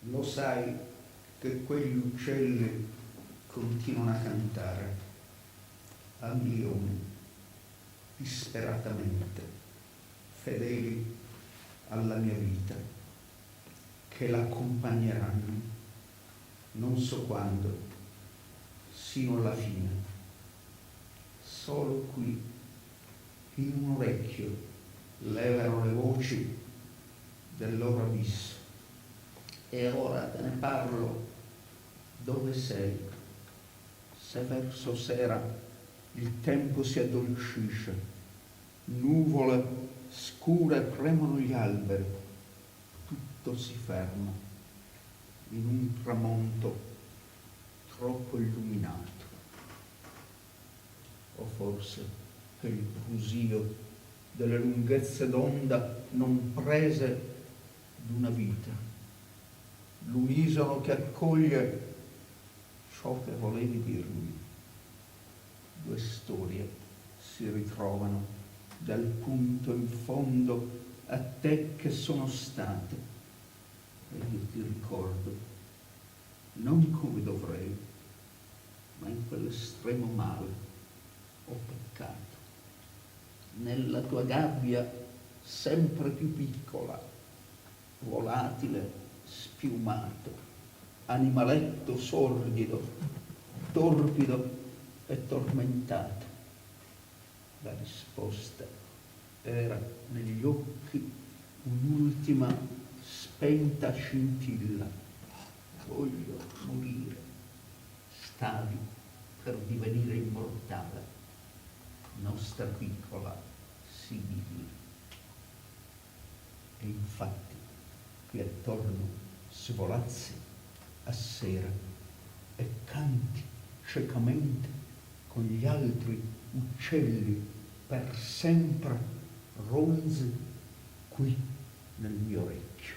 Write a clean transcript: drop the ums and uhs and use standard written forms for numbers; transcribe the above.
Lo sai che quegli uccelli continuano a cantare a milioni, disperatamente, fedeli alla mia vita, che l'accompagneranno, non so quando, sino alla fine. Solo qui, in un orecchio, levano le voci del loro abisso. E ora te ne parlo. Dove sei? Se verso sera il tempo si addolcisce, nuvole scure premono gli alberi, tutto si ferma in un tramonto troppo illuminato. O forse che il brusio delle lunghezze d'onda non prese d'una vita, l'unisono che accoglie ciò che volevi dirmi. Due storie si ritrovano dal punto in fondo a te che sono state, e io ti ricordo, non come dovrei, ma in quell'estremo male ho peccato. Nella tua gabbia sempre più piccola, volatile, spiumato, animaletto sordido, torbido e tormentato. La risposta era negli occhi un'ultima spenta scintilla. Voglio morire. Stavi per divenire immortale, nostra piccola Sibilla. E infatti qui attorno svolazzi a sera e canti ciecamente con gli altri uccelli per sempre ronzi qui nel mio orecchio.